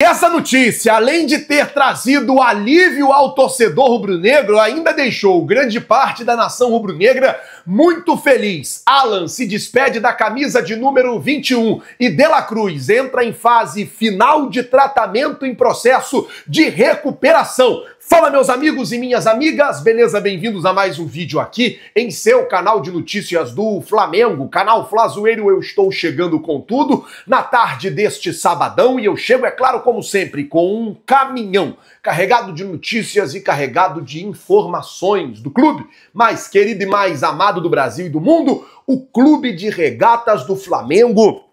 Essa notícia, além de ter trazido alívio ao torcedor rubro-negro, ainda deixou grande parte da nação rubro-negra muito feliz. Alan se despede da camisa de número 21 e De La Cruz entra em fase final de tratamento em processo de recuperação. Fala, meus amigos e minhas amigas, beleza? Bem-vindos a mais um vídeo aqui em seu canal de notícias do Flamengo, canal Flazoeiro. Eu estou chegando com tudo na tarde deste sabadão e eu chego, é claro, como sempre, com um caminhão carregado de notícias e carregado de informações do clube mais querido e mais amado do Brasil e do mundo, o Clube de Regatas do Flamengo.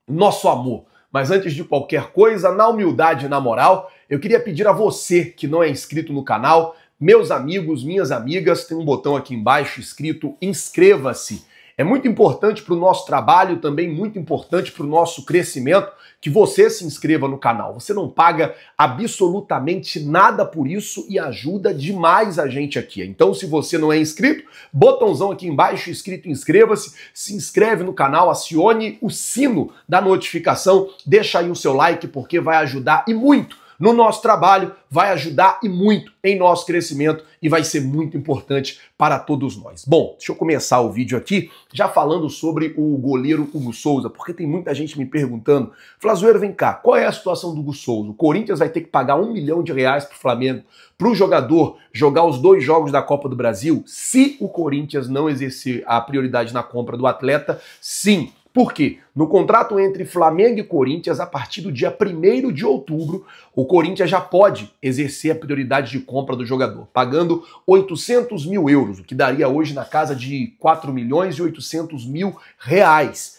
Nosso amor. Mas antes de qualquer coisa, na humildade e na moral, eu queria pedir a você que não é inscrito no canal, meus amigos, minhas amigas, tem um botão aqui embaixo escrito inscreva-se. É muito importante para o nosso trabalho, também muito importante para o nosso crescimento, que você se inscreva no canal. Você não paga absolutamente nada por isso e ajuda demais a gente aqui. Então, se você não é inscrito, botãozão aqui embaixo escrito inscreva-se, se inscreve no canal, acione o sino da notificação, deixa aí o seu like porque vai ajudar e muito no nosso trabalho, vai ajudar e muito em nosso crescimento e vai ser muito importante para todos nós. Bom, deixa eu começar o vídeo aqui já falando sobre o goleiro Hugo Souza, porque tem muita gente me perguntando, Flazoeiro, vem cá, qual é a situação do Hugo Souza? O Corinthians vai ter que pagar R$1 milhão para o Flamengo, para o jogador jogar os 2 jogos da Copa do Brasil, se o Corinthians não exercer a prioridade na compra do atleta? Sim. Por quê? No contrato entre Flamengo e Corinthians, a partir do dia 1º de outubro, o Corinthians já pode exercer a prioridade de compra do jogador, pagando 800 mil euros, o que daria hoje na casa de 4 milhões e 800 mil reais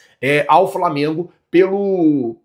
ao Flamengo pelo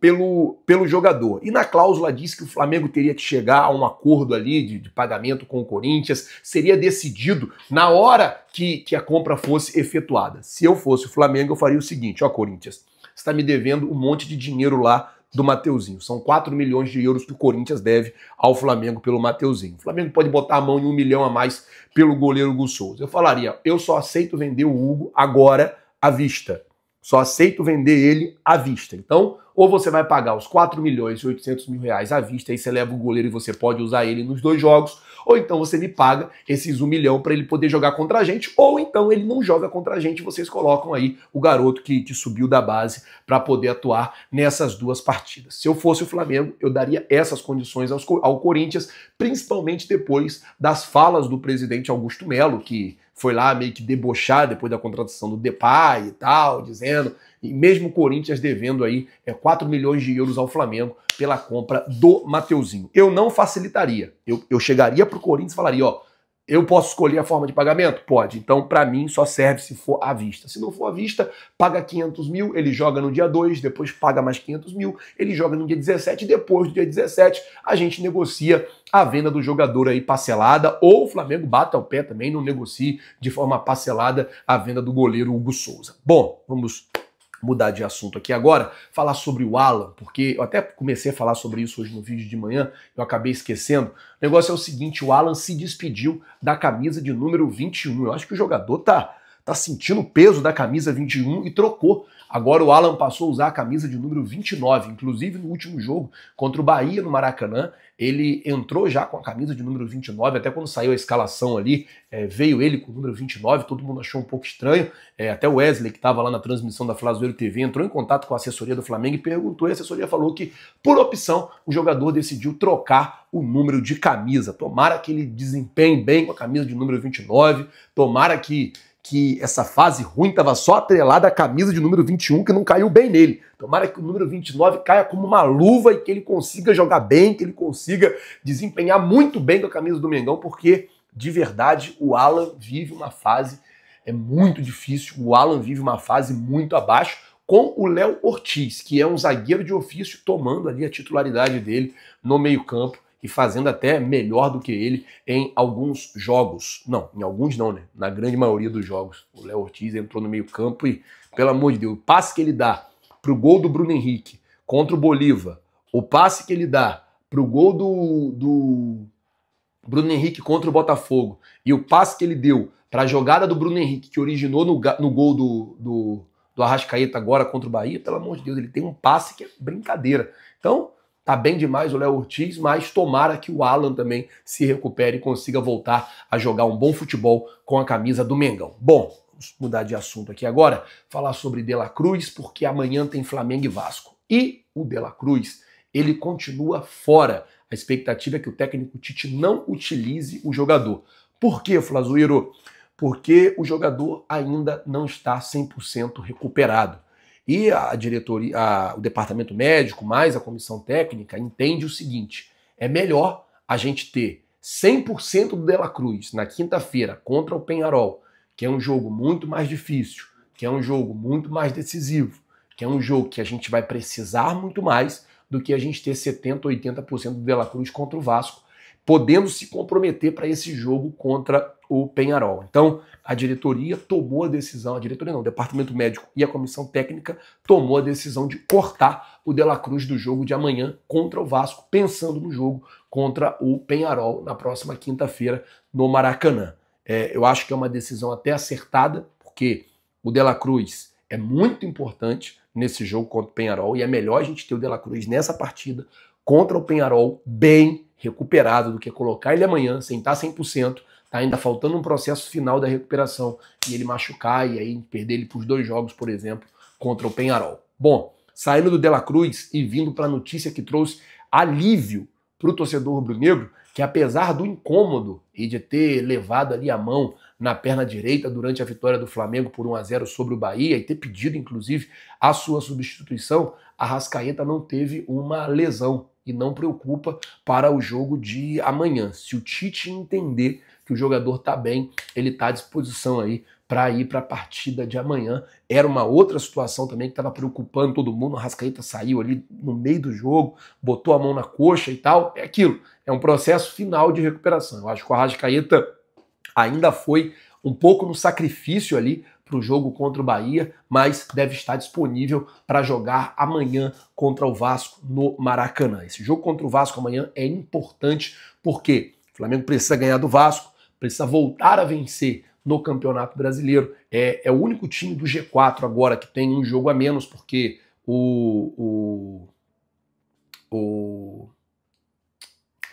jogador. E na cláusula diz que o Flamengo teria que chegar a um acordo ali de pagamento com o Corinthians, seria decidido na hora que a compra fosse efetuada. Se eu fosse o Flamengo, eu faria o seguinte, ó Corinthians, você está me devendo um monte de dinheiro lá do Mateuzinho. São 4 milhões de euros que o Corinthians deve ao Flamengo pelo Mateuzinho. O Flamengo pode botar a mão em 1 milhão a mais pelo goleiro Hugo Souza. Eu falaria, eu só aceito vender o Hugo agora à vista. Só aceito vender ele à vista. Então, ou você vai pagar os 4 milhões e 800 mil reais à vista, aí você leva o goleiro e você pode usar ele nos 2 jogos, ou então você me paga esses 1 milhão para ele poder jogar contra a gente, ou então ele não joga contra a gente, vocês colocam aí o garoto que subiu da base para poder atuar nessas 2 partidas. Se eu fosse o Flamengo, eu daria essas condições ao Corinthians, principalmente depois das falas do presidente Augusto Melo, que foi lá meio que debochar depois da contratação do Depay e tal, dizendo, e mesmo o Corinthians devendo aí 4 milhões de euros ao Flamengo pela compra do Mateuzinho. Eu não facilitaria. Eu chegaria pro Corinthians e falaria, ó, eu posso escolher a forma de pagamento? Pode. Então, para mim, só serve se for à vista. Se não for à vista, paga 500 mil, ele joga no dia 2, depois paga mais 500 mil, ele joga no dia 17, e depois do dia 17 a gente negocia a venda do jogador aí parcelada, ou o Flamengo bata o pé também, não negocie de forma parcelada a venda do goleiro Hugo Souza. Bom, vamos mudar de assunto aqui agora, falar sobre o Alan, porque eu até comecei a falar sobre isso hoje no vídeo de manhã, eu acabei esquecendo. O negócio é o seguinte, o Alan se despediu da camisa de número 21. Eu acho que o jogador tá sentindo o peso da camisa 21 e trocou. Agora o Alan passou a usar a camisa de número 29, inclusive no último jogo contra o Bahia no Maracanã, ele entrou já com a camisa de número 29, até quando saiu a escalação ali, veio ele com o número 29, todo mundo achou um pouco estranho, até o Wesley, que estava lá na transmissão da Flazoeiro TV, entrou em contato com a assessoria do Flamengo e perguntou, e a assessoria falou que, por opção, o jogador decidiu trocar o número de camisa. Tomara que ele desempenhe bem com a camisa de número 29, tomara que essa fase ruim estava só atrelada à camisa de número 21, que não caiu bem nele. Tomara que o número 29 caia como uma luva e que ele consiga jogar bem, que ele consiga desempenhar muito bem com a camisa do Mengão, porque, de verdade, o Alan vive uma fase muito difícil, o Alan vive uma fase muito abaixo, com o Léo Ortiz, que é um zagueiro de ofício, tomando ali a titularidade dele no meio-campo, e fazendo até melhor do que ele em alguns jogos. Não, em alguns não, né? Na grande maioria dos jogos. O Léo Ortiz entrou no meio campo e, pelo amor de Deus, o passe que ele dá pro gol do Bruno Henrique contra o Bolívar, o passe que ele dá pro gol do Bruno Henrique contra o Botafogo e o passe que ele deu para a jogada do Bruno Henrique que originou no gol do Arrascaeta agora contra o Bahia, pelo amor de Deus, ele tem um passe que é brincadeira. Então, tá bem demais o Léo Ortiz, mas tomara que o Alan também se recupere e consiga voltar a jogar um bom futebol com a camisa do Mengão. Bom, vamos mudar de assunto aqui agora, falar sobre De La Cruz, porque amanhã tem Flamengo e Vasco. E o De La Cruz, ele continua fora. A expectativa é que o técnico Tite não utilize o jogador. Por quê, Flazueiro? Porque o jogador ainda não está 100% recuperado. E a diretoria, o departamento médico, mais a comissão técnica, entende o seguinte: é melhor a gente ter 100% do De La Cruz na quinta-feira contra o Peñarol, que é um jogo muito mais difícil, que é um jogo muito mais decisivo, que é um jogo que a gente vai precisar muito mais do que a gente ter 70%, 80% do De La Cruz contra o Vasco, podendo se comprometer para esse jogo contra o Peñarol. Então, a diretoria tomou a decisão, a diretoria não, o departamento médico e a comissão técnica tomou a decisão de cortar o De La Cruz do jogo de amanhã contra o Vasco, pensando no jogo contra o Peñarol na próxima quinta-feira no Maracanã. Eu acho que é uma decisão até acertada, porque o De La Cruz é muito importante nesse jogo contra o Peñarol e é melhor a gente ter o De La Cruz nessa partida contra o Peñarol bem recuperado do que colocar ele amanhã sem estar 100%, tá ainda faltando um processo final da recuperação e ele machucar e aí perder ele para os 2 jogos, por exemplo, contra o Peñarol. Bom, saindo do De La Cruz e vindo para a notícia que trouxe alívio para o torcedor rubro-negro, que apesar do incômodo e de ter levado ali a mão na perna direita durante a vitória do Flamengo por 1-0 sobre o Bahia e ter pedido, inclusive, a sua substituição, a Arrascaeta não teve uma lesão e não preocupa para o jogo de amanhã. Se o Tite entender que o jogador está bem, ele está à disposição aí para ir para a partida de amanhã. Era uma outra situação também que estava preocupando todo mundo. O Arrascaeta saiu ali no meio do jogo, botou a mão na coxa e tal. É aquilo, é um processo final de recuperação. Eu acho que o Arrascaeta ainda foi um pouco no sacrifício ali para o jogo contra o Bahia, mas deve estar disponível para jogar amanhã contra o Vasco no Maracanã. Esse jogo contra o Vasco amanhã é importante porque o Flamengo precisa ganhar do Vasco, precisa voltar a vencer no Campeonato Brasileiro. É o único time do G4 agora que tem um jogo a menos, porque como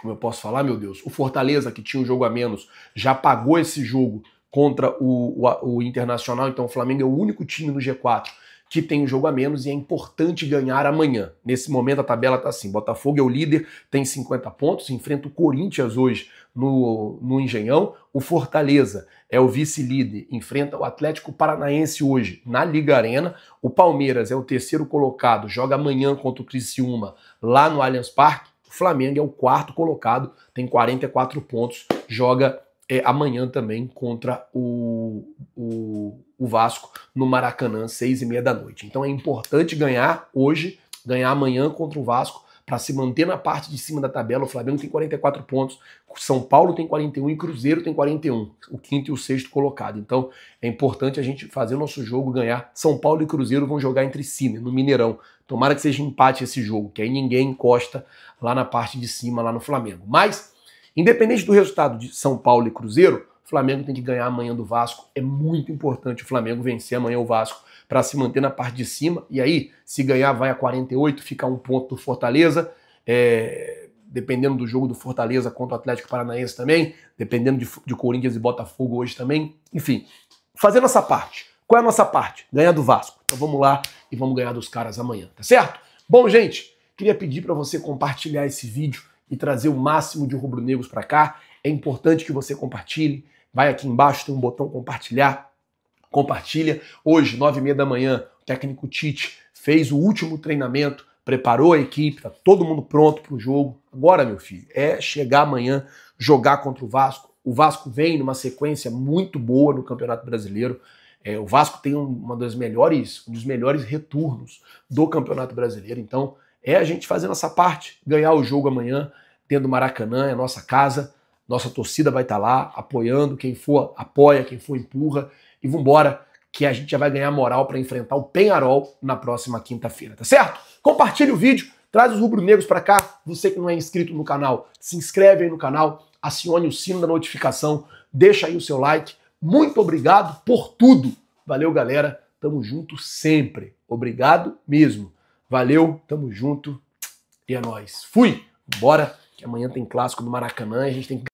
eu posso falar, meu Deus? O Fortaleza, que tinha um jogo a menos, já pagou esse jogo contra o Internacional, então o Flamengo é o único time no G4 que tem um jogo a menos e é importante ganhar amanhã. Nesse momento a tabela está assim, Botafogo é o líder, tem 50 pontos, enfrenta o Corinthians hoje no Engenhão, o Fortaleza é o vice-líder, enfrenta o Atlético Paranaense hoje na Liga Arena, o Palmeiras é o 3º colocado, joga amanhã contra o Criciúma lá no Allianz Parque, o Flamengo é o 4º colocado, tem 44 pontos, joga amanhã também contra o Vasco no Maracanã, 6h30 da noite. Então é importante ganhar hoje, ganhar amanhã contra o Vasco, para se manter na parte de cima da tabela. O Flamengo tem 44 pontos, São Paulo tem 41 e Cruzeiro tem 41, o 5º e o 6º colocado. Então é importante a gente fazer o nosso jogo, ganhar. São Paulo e Cruzeiro vão jogar entre si, no Mineirão. Tomara que seja empate esse jogo, que aí ninguém encosta lá na parte de cima, lá no Flamengo. Mas independente do resultado de São Paulo e Cruzeiro, o Flamengo tem que ganhar amanhã do Vasco. É muito importante o Flamengo vencer amanhã o Vasco para se manter na parte de cima. E aí, se ganhar, vai a 48, fica um ponto do Fortaleza. Dependendo do jogo do Fortaleza contra o Atlético Paranaense também, dependendo de Corinthians e Botafogo hoje também. Enfim, fazendo essa parte. Qual é a nossa parte? Ganhar do Vasco. Então vamos lá e vamos ganhar dos caras amanhã, tá certo? Bom, gente, queria pedir para você compartilhar esse vídeo e trazer o máximo de rubro-negros para cá. É importante que você compartilhe. Vai aqui embaixo, tem um botão compartilhar. Compartilha. Hoje, 9h30 da manhã, o técnico Tite fez o último treinamento, preparou a equipe, tá todo mundo pronto para o jogo. Agora, meu filho, é chegar amanhã, jogar contra o Vasco. O Vasco vem numa sequência muito boa no Campeonato Brasileiro. O Vasco tem um dos melhores retornos do Campeonato Brasileiro. Então, é a gente fazendo essa parte, ganhar o jogo amanhã, dentro do Maracanã, é a nossa casa, nossa torcida vai estar lá, apoiando, quem for apoia, quem for empurra, e vambora, que a gente já vai ganhar moral para enfrentar o Peñarol na próxima quinta-feira, tá certo? Compartilhe o vídeo, traz os rubro-negros para cá, você que não é inscrito no canal, se inscreve aí no canal, acione o sino da notificação, deixa aí o seu like, muito obrigado por tudo, valeu galera, Tamo junto sempre. Obrigado mesmo. Valeu, tamo junto e é nóis. Fui! Bora, que amanhã tem clássico do Maracanã e a gente tem que